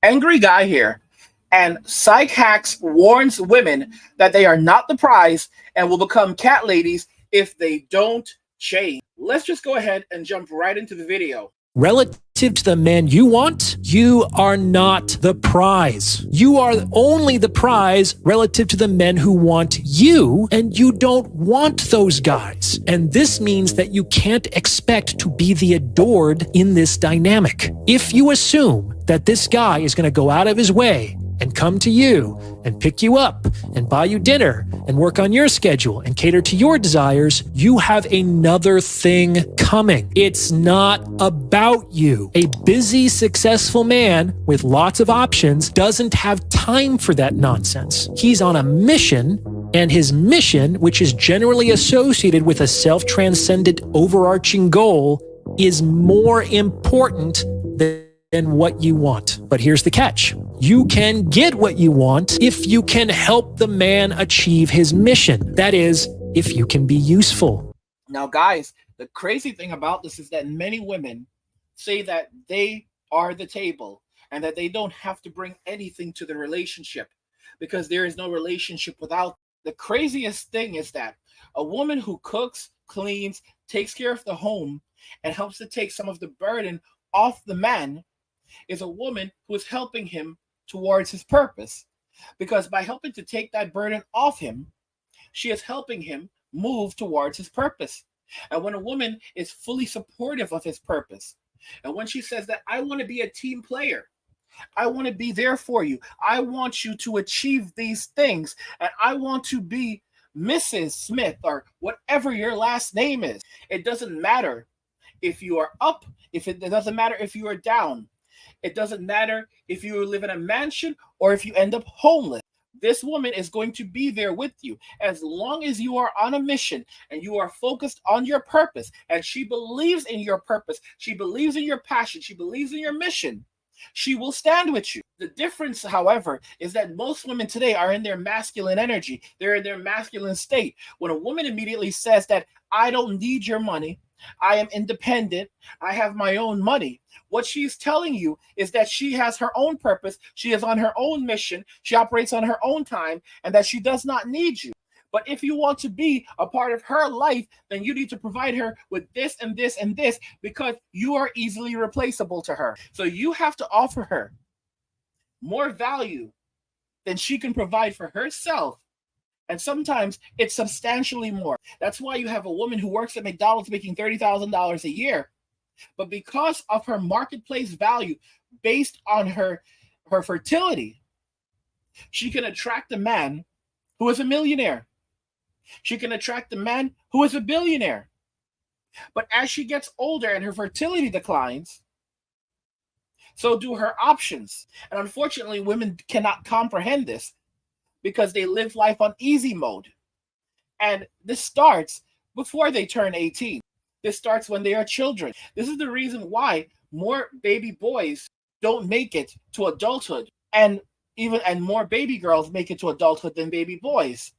Angry guy here. And Psych Hacks warns women that they are not the prize and will become cat ladies if they don't change. Let's just go ahead and jump right into the video. Relative to the men you want, you are not the prize. You are only the prize relative to the men who want you, and you don't want those guys. And this means that you can't expect to be the adored in this dynamic. If you assume that this guy is going to go out of his way and come to you and pick you up and buy you dinner and work on your schedule and cater to your desires, you have another thing coming. It's not about you. A busy, successful man with lots of options doesn't have time for that nonsense. He's on a mission, and his mission, which is generally associated with a self-transcendent overarching goal, is more important than what you want. But here's the catch. You can get what you want if you can help the man achieve his mission. That is, if you can be useful. Now, guys, the crazy thing about this is that many women say that they are the table and that they don't have to bring anything to the relationship because there is no relationship without. The craziest thing is that a woman who cooks, cleans, takes care of the home, and helps to take some of the burden off the man is a woman who is helping him towards his purpose. Because by helping to take that burden off him, she is helping him move towards his purpose. And when a woman is fully supportive of his purpose, and when she says that I want to be a team player, I want to be there for you, I want you to achieve these things, and I want to be Mrs. Smith or whatever your last name is. It doesn't matter if you are up, it doesn't matter if you are down. It doesn't matter if you live in a mansion or if you end up homeless. This woman is going to be there with you as long as you are on a mission and you are focused on your purpose. And she believes in your purpose. She believes in your passion. She believes in your mission. She will stand with you. The difference, however, is that most women today are in their masculine energy. They're in their masculine state. When a woman immediately says that I don't need your money, I am independent, I have my own money, what she's telling you is that she has her own purpose, she is on her own mission, she operates on her own time, and that she does not need you. But if you want to be a part of her life, then you need to provide her with this and this and this because you are easily replaceable to her. So you have to offer her more value than she can provide for herself. And sometimes it's substantially more. That's why you have a woman who works at McDonald's making $30,000 a year. But because of her marketplace value based on her fertility, she can attract a man who is a millionaire. She can attract a man who is a billionaire. But as she gets older and her fertility declines, so do her options. And unfortunately, women cannot comprehend this because they live life on easy mode. And this starts before they turn 18. This starts when they are children. This is the reason why more baby boys don't make it to adulthood, and more baby girls make it to adulthood than baby boys.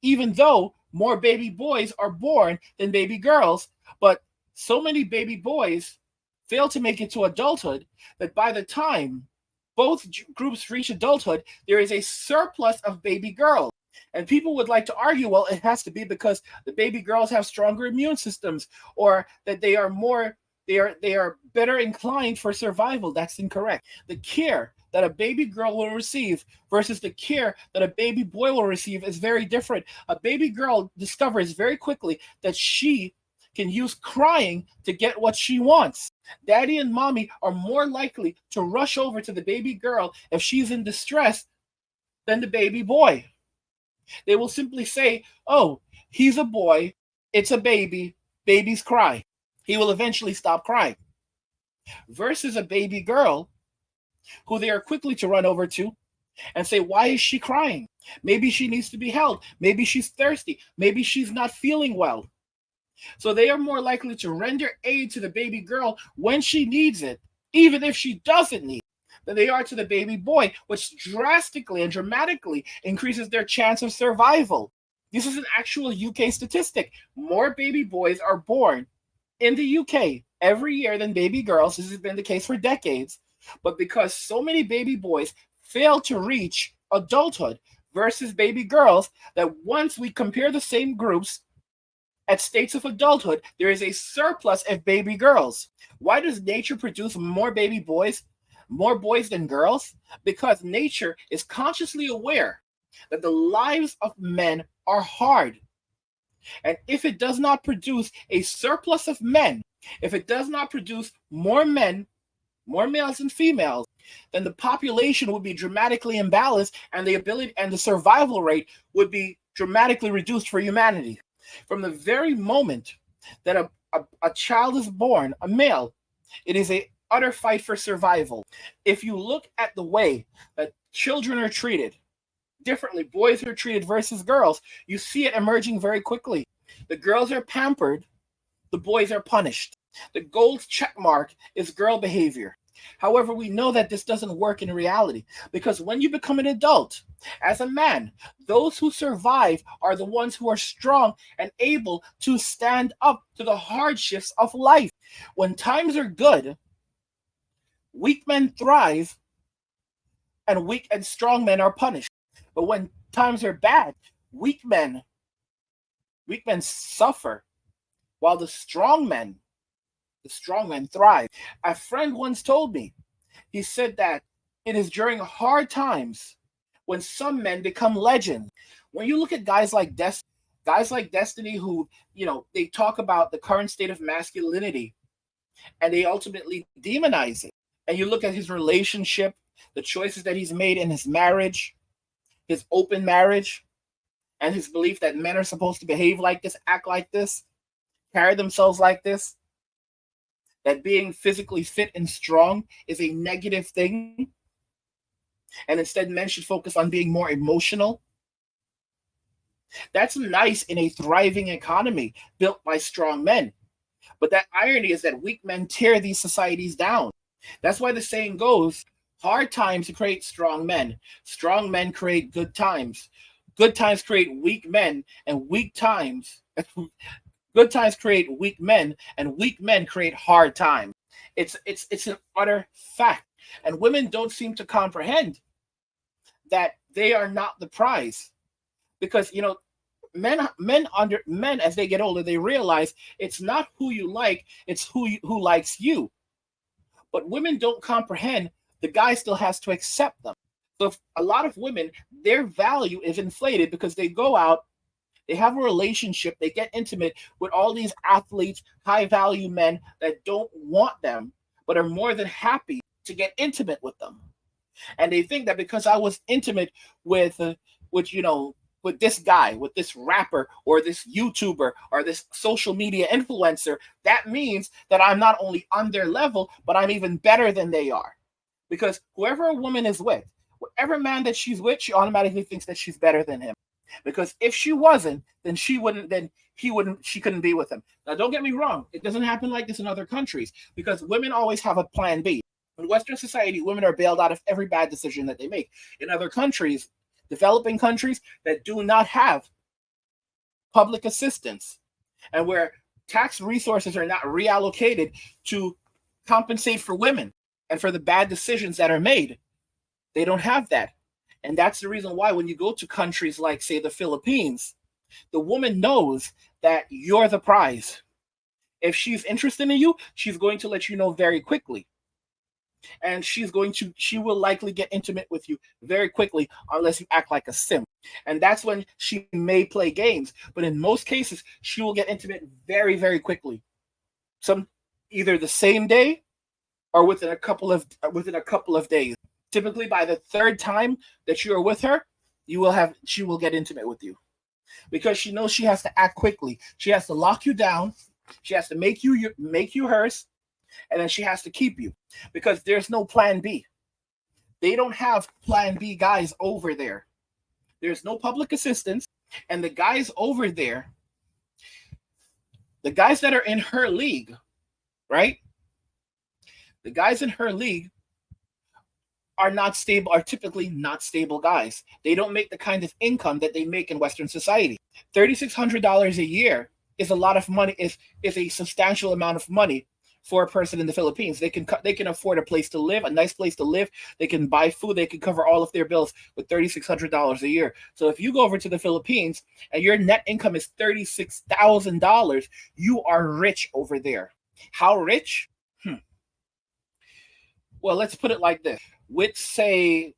Even though more baby boys are born than baby girls, but so many baby boys fail to make it to adulthood that by the time both groups reach adulthood, there is a surplus of baby girls. And people would like to argue, well, it has to be because the baby girls have stronger immune systems, or that they are better inclined for survival. That's incorrect. The care that a baby girl will receive versus the care that a baby boy will receive is very different. A baby girl discovers very quickly that she can use crying to get what she wants. Daddy and mommy are more likely to rush over to the baby girl if she's in distress than the baby boy. They will simply say, oh, he's a boy, it's a baby, babies cry. He will eventually stop crying. Versus a baby girl who they are quickly to run over to and say, why is she crying? Maybe she needs to be held. Maybe she's thirsty. Maybe she's not feeling well. So they are more likely to render aid to the baby girl when she needs it, even if she doesn't need it, than they are to the baby boy, which drastically and dramatically increases their chance of survival. This is an actual UK statistic. More baby boys are born in the UK every year than baby girls. This has been the case for decades. But because so many baby boys fail to reach adulthood versus baby girls, that once we compare the same groups at states of adulthood, there is a surplus of baby girls. Why does nature produce more boys than girls? Because nature is consciously aware that the lives of men are hard. And if it does not produce a surplus of men, if it does not produce more men, more males and females, then the population would be dramatically imbalanced, and the ability and the survival rate would be dramatically reduced for humanity. From the very moment that a child is born, a male, it is a utter fight for survival. If you look at the way that children are treated differently, boys are treated versus girls, you see it emerging very quickly. The girls are pampered, the boys are punished. The gold check mark is girl behavior. However, we know that this doesn't work in reality, because when you become an adult, as a man, those who survive are the ones who are strong and able to stand up to the hardships of life. When times are good, weak men thrive, and weak and strong men are punished. But when times are bad, weak men suffer, while the strong men thrive. A friend once told me, he said that it is during hard times when some men become legends. When you look at guys like Destiny, who, they talk about the current state of masculinity and they ultimately demonize it. And you look at his relationship, the choices that he's made in his marriage, his open marriage, and his belief that men are supposed to behave like this, act like this, carry themselves like this, that being physically fit and strong is a negative thing, and instead men should focus on being more emotional. That's nice in a thriving economy built by strong men. But that irony is that weak men tear these societies down. That's why the saying goes, hard times create strong men create good times create weak men, and good times create weak men, and weak men create hard times. It's an utter fact. And women don't seem to comprehend that they are not the prize. Because men as they get older, they realize it's not who you like, it's who likes you. But women don't comprehend the guy still has to accept them. So a lot of women, their value is inflated because they go out, they have a relationship, they get intimate with all these athletes, high value men that don't want them, but are more than happy to get intimate with them. And they think that because I was intimate with this guy, with this rapper or this YouTuber or this social media influencer, that means that I'm not only on their level, but I'm even better than they are. Because whoever a woman is with, whatever man that she's with, she automatically thinks that she's better than him. Because if she wasn't, then she couldn't be with him. Now, don't get me wrong. It doesn't happen like this in other countries, because women always have a plan B. In Western society, women are bailed out of every bad decision that they make. In other countries, developing countries that do not have public assistance, and where tax resources are not reallocated to compensate for women and for the bad decisions that are made, they don't have that. And that's the reason why when you go to countries like, say, the Philippines, the woman knows that you're the prize. If she's interested in you, she's going to let you know very quickly. And she will likely get intimate with you very quickly unless you act like a simp. And that's when she may play games. But in most cases, she will get intimate very, very quickly. Either the same day or within a couple of days. Typically, by the third time that you are with her, she will get intimate with you, because she knows she has to act quickly. She has to lock you down. She has to make you hers, and then she has to keep you, because there's no plan B. They don't have plan B guys over there. There's no public assistance, and the guys over there, the guys that are in her league, right? The guys in her league are typically not stable guys. They don't make the kind of income that they make in Western society. $3,600 a year is a lot of money, is a substantial amount of money for a person in the Philippines. They can afford a place to live, a nice place to live. They can buy food. They can cover all of their bills with $3,600 a year. So if you go over to the Philippines and your net income is $36,000, you are rich over there. How rich? Well, let's put it like this: with say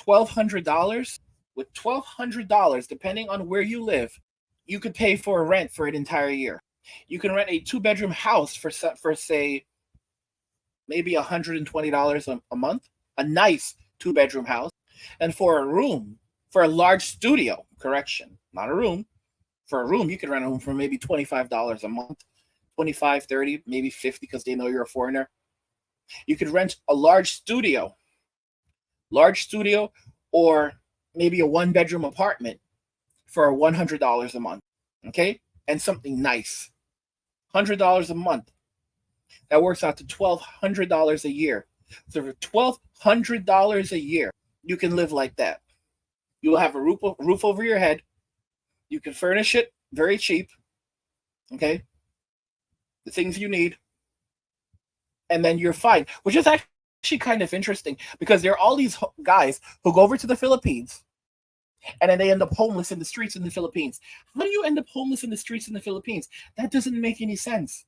$1,200, with $1,200, depending on where you live, you could pay for a rent for an entire year. You can rent a two-bedroom house for say maybe $120 a month, a nice two-bedroom house, and for a room, for a large studio, correction, not a room, for a room you can rent a room for maybe $25 a month, 25, 30, maybe 50 because they know you're a foreigner. You could rent a large studio, or maybe a one-bedroom apartment for $100 a month, okay, and something nice. $100 a month. That works out to $1,200 a year. So for $1,200 a year, you can live like that. You will have a roof over your head. You can furnish it very cheap. Okay, the things you need, and then you're fine. Which is actually kind of interesting because there are all these guys who go over to the Philippines and then they end up homeless in the streets in the Philippines. How do you end up homeless in the streets in the Philippines? That doesn't make any sense.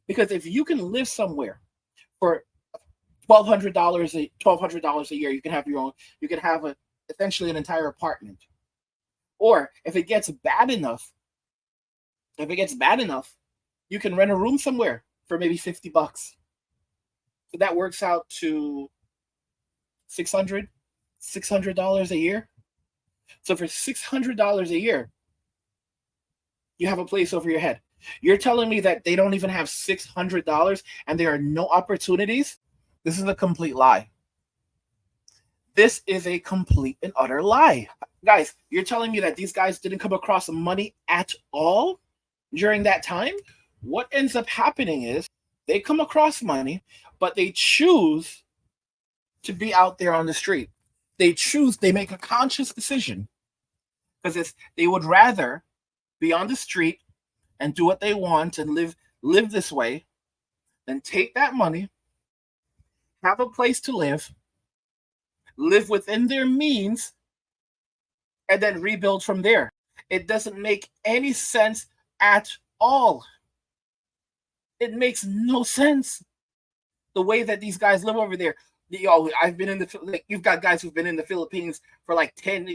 Because if you can live somewhere for $1,200 a year, you can have your own. You can have essentially an entire apartment. Or if it gets bad enough, you can rent a room somewhere for maybe $50. So that works out to $600 a year. So for $600 a year, you have a place over your head. You're telling me that they don't even have $600 and there are no opportunities? This is a complete lie. This is a complete and utter lie. Guys, you're telling me that these guys didn't come across money at all during that time? What ends up happening is they come across money, but they choose to be out there on the street. They make a conscious decision because they would rather be on the street and do what they want and live this way than take that money, have a place to live within their means, and then rebuild from there. It doesn't make any sense at all. It makes no sense the way that these guys live over there. I've been in you've got guys who've been in the Philippines for like 10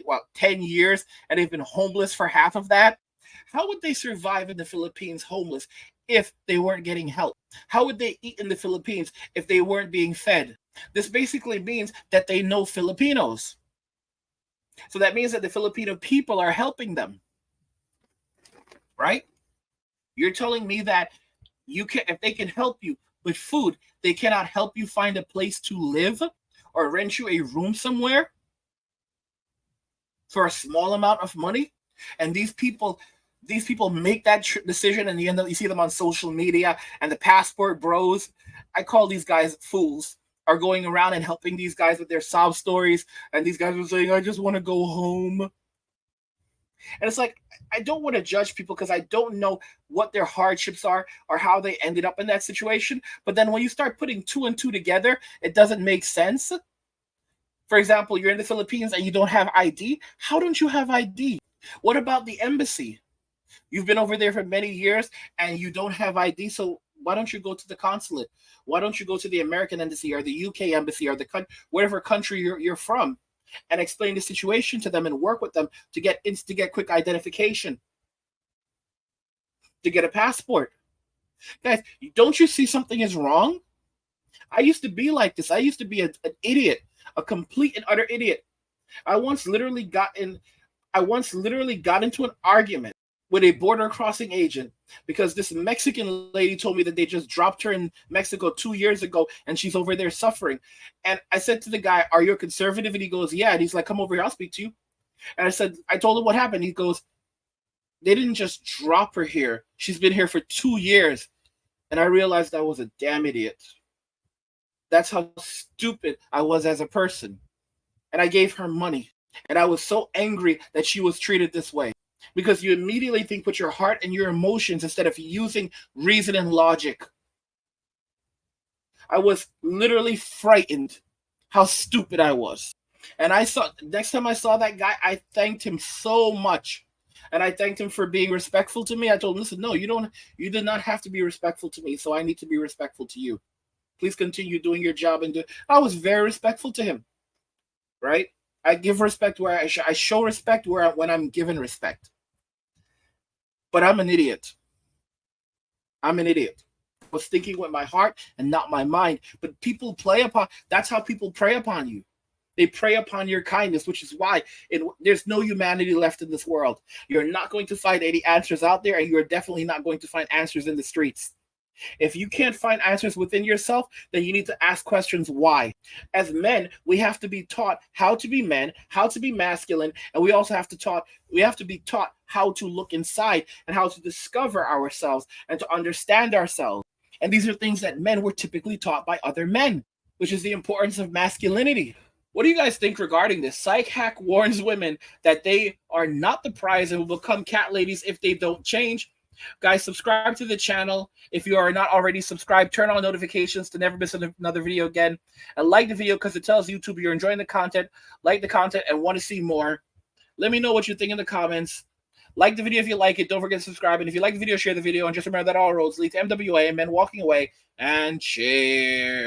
years and they've been homeless for half of that. How would they survive in the Philippines homeless if they weren't getting help? How would they eat in the Philippines if they weren't being fed? This basically means that they know Filipinos. So that means that the Filipino people are helping them. Right? You're telling me that if they can help you with food, they cannot help you find a place to live or rent you a room somewhere for a small amount of money? And these people make that decision, and you see them on social media, and the passport bros, I call these guys fools, are going around and helping these guys with their sob stories, and these guys are saying, I just want to go home. And it's like, I don't want to judge people because I don't know what their hardships are or how they ended up in that situation. But then when you start putting two and two together, it doesn't make sense. For example, you're in the Philippines and you don't have ID. How don't you have ID? What about the embassy? You've been over there for many years and you don't have ID. So why don't you go to the consulate? Why don't you go to the American embassy or the UK embassy or whatever country you're from, and explain the situation to them and work with them to get quick identification, to get a passport? Guys, don't you see something is wrong? I used to be like this. I used to be an idiot, a complete and utter idiot. I once literally got into an argument with a border crossing agent because this Mexican lady told me that they just dropped her in Mexico 2 years ago and she's over there suffering. And I said to the guy, are you a conservative? And he goes, yeah. And he's like, come over here, I'll speak to you. And I told him what happened. He goes, they didn't just drop her here. She's been here for 2 years. And I realized I was a damn idiot. That's how stupid I was as a person. And I gave her money. And I was so angry that she was treated this way. Because you immediately think with your heart and your emotions instead of using reason and logic. I was literally frightened how stupid I was. And I saw, next time I saw that guy, I thanked him so much. And I thanked him for being respectful to me. I told him, listen, no, you did not have to be respectful to me, so I need to be respectful to you. Please continue doing your job and do. I was very respectful to him, right? I give respect where I show respect when I'm given respect. But I'm an idiot. I'm an idiot. I was thinking with my heart and not my mind. But people play upon. That's how people prey upon you. They prey upon your kindness, which is why there's no humanity left in this world. You're not going to find any answers out there, and you're definitely not going to find answers in the streets. If you can't find answers within yourself, then you need to ask questions why. As men, we have to be taught how to be men, how to be masculine, and we also have to be taught how to look inside and how to discover ourselves and to understand ourselves. And these are things that men were typically taught by other men, which is the importance of masculinity. What do you guys think regarding this? Psych Hack warns women that they are not the prize and will become cat ladies if they don't change. Guys, subscribe to the channel. If you are not already subscribed, turn on notifications to never miss another video again. And like the video because it tells YouTube you're enjoying the content, like the content, and want to see more. Let me know what you think in the comments. Like the video if you like it. Don't forget to subscribe. And if you like the video, share the video. And just remember that all roads lead to MWA and men walking away and share.